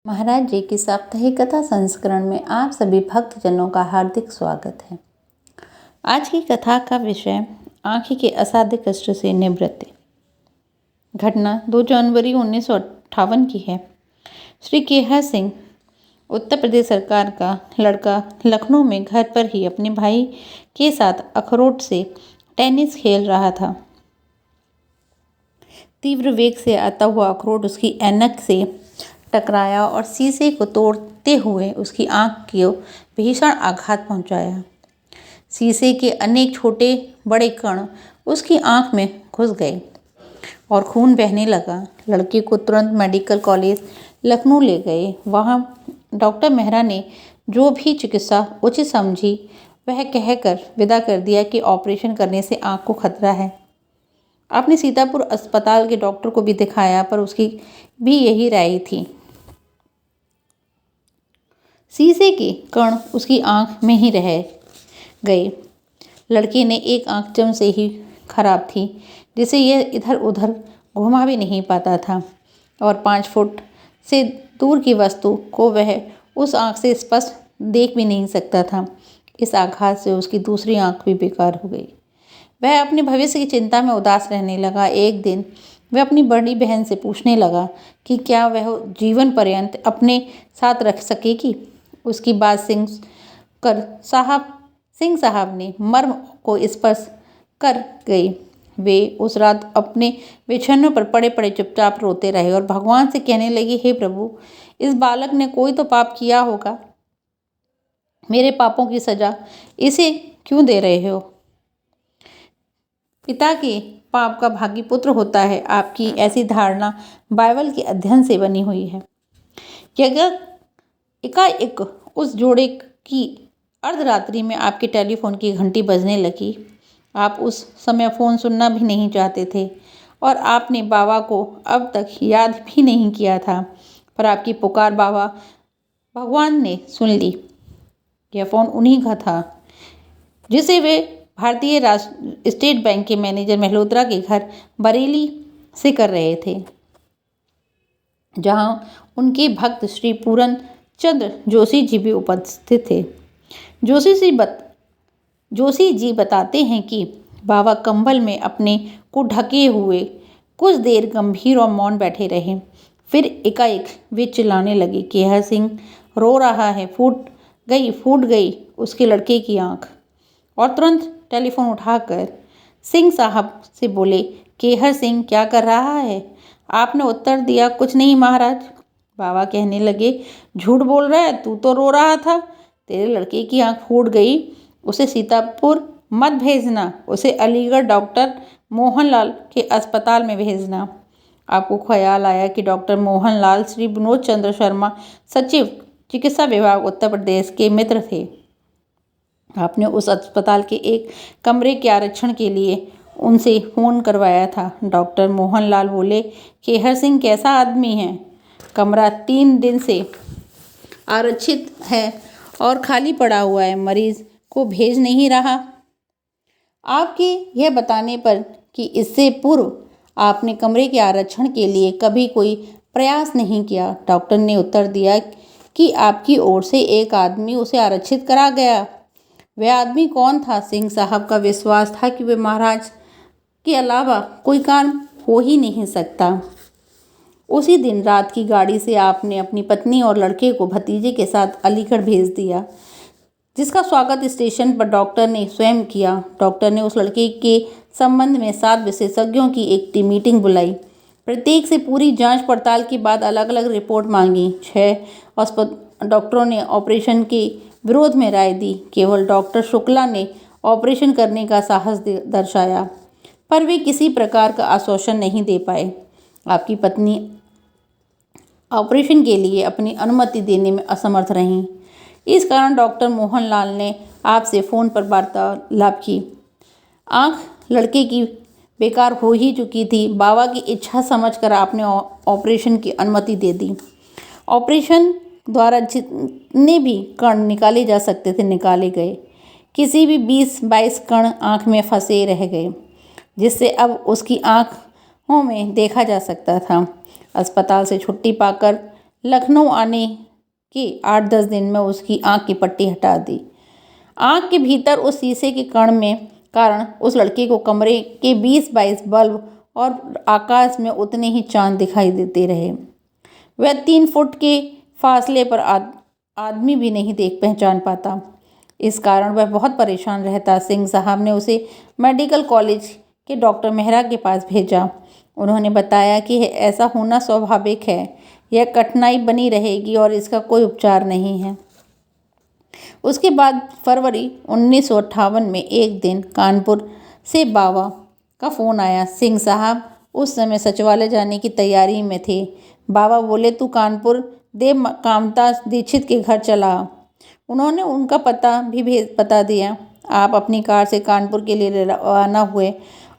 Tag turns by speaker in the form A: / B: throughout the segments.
A: महाराज जी की साप्ताहिक कथा संस्करण में आप सभी भक्तजनों का हार्दिक स्वागत है। आज की कथा का विषय आँखी के असाध्य कष्ट से निवृत्ति। घटना 2 जनवरी 1958 की है। श्री केहर सिंह उत्तर प्रदेश सरकार का लड़का लखनऊ में घर पर ही अपने भाई के साथ अखरोट से टेनिस खेल रहा था। तीव्र वेग से आता हुआ अखरोट उसकी ऐनक से टकराया और शीशे को तोड़ते हुए उसकी आंख को भीषण आघात पहुंचाया। शीशे के अनेक छोटे बड़े कण उसकी आंख में घुस गए और खून बहने लगा। लड़के को तुरंत मेडिकल कॉलेज लखनऊ ले गए। वहां डॉक्टर मेहरा ने जो भी चिकित्सा उचित समझी वह कहकर विदा कर दिया कि ऑपरेशन करने से आंख को खतरा है। आपने सीतापुर अस्पताल के डॉक्टर को भी दिखाया पर उसकी भी यही राय थी। शीशे के कण उसकी आंख में ही रह गए। लड़के ने एक आंख जम से ही खराब थी जिसे यह इधर उधर घुमा भी नहीं पाता था और 5 फुट से दूर की वस्तु को वह उस आंख से स्पष्ट देख भी नहीं सकता था। इस आघात से उसकी दूसरी आंख भी बेकार हो गई। वह अपने भविष्य की चिंता में उदास रहने लगा। एक दिन वह अपनी बड़ी बहन से पूछने लगा कि क्या वह जीवन पर्यंत अपने साथ रख सकेगी। उसकी बात सिंह साहब ने मर्म को स्पर्श कर गई। वे उस रात अपने बिछौनों पर पड़े पड़े चुपचाप रोते रहे और भगवान से कहने लगे, हे प्रभु, इस बालक ने कोई तो पाप किया होगा। मेरे पापों की सजा इसे क्यों दे रहे हो? पिता के पाप का भागी पुत्र होता है। आपकी ऐसी धारणा बाइबल के अध्ययन से बनी हुई है। एकाएक उस जोड़े की अर्धरात्रि में आपके टेलीफोन की घंटी बजने लगी। आप उस समय फ़ोन सुनना भी नहीं चाहते थे और आपने बाबा को अब तक याद भी नहीं किया था, पर आपकी पुकार बाबा भगवान ने सुन ली। यह फ़ोन उन्हीं का था जिसे वे भारतीय स्टेट बैंक के मैनेजर मल्होत्रा के घर बरेली से कर रहे थे, जहां उनके भक्त श्री पूरन चंद्र जोशी जी भी उपस्थित थे। जोशी जी बताते हैं कि बाबा कंबल में अपने को ढके हुए कुछ देर गंभीर और मौन बैठे रहे। फिर एकाएक वे चिल्लाने लगे, केहर सिंह रो रहा है, फूट गई उसके लड़के की आंख। और तुरंत टेलीफोन उठाकर सिंह साहब से बोले, केहर सिंह क्या कर रहा है? आपने उत्तर दिया, कुछ नहीं महाराज। बाबा कहने लगे, झूठ बोल रहा है, तू तो रो रहा था। तेरे लड़के की आंख फूट गई। उसे सीतापुर मत भेजना, उसे अलीगढ़ डॉक्टर मोहनलाल के अस्पताल में भेजना। आपको ख्याल आया कि डॉक्टर मोहनलाल श्री विनोद चंद्र शर्मा, सचिव चिकित्सा विभाग उत्तर प्रदेश के मित्र थे। आपने उस अस्पताल के एक कमरे के आरक्षण के लिए उनसे फ़ोन करवाया था। डॉक्टर मोहनलाल बोले, केहर सिंह कैसा आदमी है? कमरा 3 दिन से आरक्षित है और खाली पड़ा हुआ है, मरीज को भेज नहीं रहा। आपके यह बताने पर कि इससे पूर्व आपने कमरे के आरक्षण के लिए कभी कोई प्रयास नहीं किया, डॉक्टर ने उत्तर दिया कि आपकी ओर से एक आदमी उसे आरक्षित करा गया। वह आदमी कौन था? सिंह साहब का विश्वास था कि वे महाराज के अलावा कोई काम हो ही नहीं सकता। उसी दिन रात की गाड़ी से आपने अपनी पत्नी और लड़के को भतीजे के साथ अलीगढ़ भेज दिया, जिसका स्वागत स्टेशन पर डॉक्टर ने स्वयं किया। डॉक्टर ने उस लड़के के संबंध में 7 विशेषज्ञों की एक मीटिंग बुलाई। प्रत्येक से पूरी जांच पड़ताल के बाद अलग अलग रिपोर्ट मांगी। 6 डॉक्टरों ने ऑपरेशन के विरोध में राय दी। केवल डॉक्टर शुक्ला ने ऑपरेशन करने का साहस दर्शाया, पर वे किसी प्रकार का आश्वासन नहीं दे पाए। आपकी पत्नी ऑपरेशन के लिए अपनी अनुमति देने में असमर्थ रहीं। इस कारण डॉक्टर मोहनलाल ने आपसे फ़ोन पर वार्तालाप की। आंख लड़के की बेकार हो ही चुकी थी। बाबा की इच्छा समझकर आपने ऑपरेशन की अनुमति दे दी। ऑपरेशन द्वारा जितने भी कण निकाले जा सकते थे निकाले गए। किसी भी 20-22 कण आंख में फंसे रह गए, जिससे अब उसकी आंखों में देखा जा सकता था। अस्पताल से छुट्टी पाकर लखनऊ आने के 8-10 दिन में उसकी आँख की पट्टी हटा दी। आँख के भीतर उस शीशे के कण में कारण उस लड़के को कमरे के 20-22 बल्ब और आकाश में उतने ही चांद दिखाई देते रहे। वह 3 फुट के फासले पर आदमी भी नहीं पहचान पाता। इस कारण वह बहुत परेशान रहता। सिंह साहब ने उसे मेडिकल कॉलेज के डॉक्टर मेहरा के पास भेजा। उन्होंने बताया कि ऐसा होना स्वाभाविक है, यह कठिनाई बनी रहेगी और इसका कोई उपचार नहीं है। उसके बाद फरवरी 1958 में एक दिन कानपुर से बाबा का फ़ोन आया। सिंह साहब उस समय सचिवालय जाने की तैयारी में थे। बाबा बोले, तू कानपुर देव कामता दीक्षित के घर चला। उन्होंने उनका पता भी बता दिया। आप अपनी कार से कानपुर के लिए रवाना हुए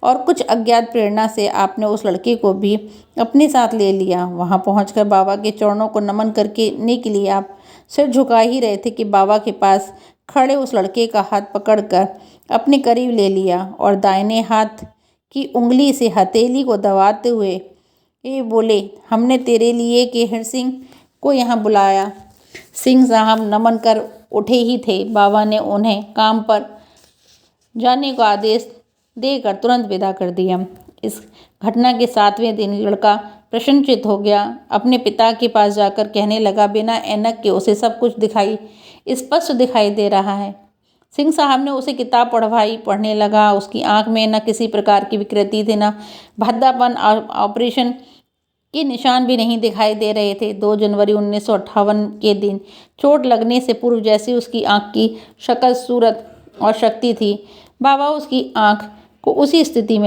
A: और कुछ अज्ञात प्रेरणा से आपने उस लड़के को भी अपने साथ ले लिया। वहां पहुंचकर बाबा के चरणों को नमन करने के लिए आप सिर झुका ही रहे थे कि बाबा के पास खड़े उस लड़के का हाथ पकड़कर अपने करीब ले लिया और दाहिने हाथ की उंगली से हथेली को दबाते हुए ये बोले, हमने तेरे लिए केहर सिंह को यहाँ बुलाया। सिंह साहब नमन कर उठे ही थे। बाबा ने उन्हें काम पर जाने का आदेश देकर तुरंत विदा कर दिया। इस घटना के 7वें दिन लड़का प्रसन्नचित्त हो गया। अपने पिता के पास जाकर कहने लगा, बिना ऐनक के उसे सब कुछ स्पष्ट दिखाई दे रहा है। सिंह साहब ने उसे किताब पढ़ने लगा। उसकी आंख में न किसी प्रकार की विकृति थी, न भद्दापन, ऑपरेशन के निशान भी नहीं दिखाई दे रहे थे। 2 जनवरी 1958 के दिन चोट लगने से पूर्व जैसी उसकी आंख की शक्ल, सूरत और शक्ति थी, बाबा उसकी आंख को उसी स्थिति में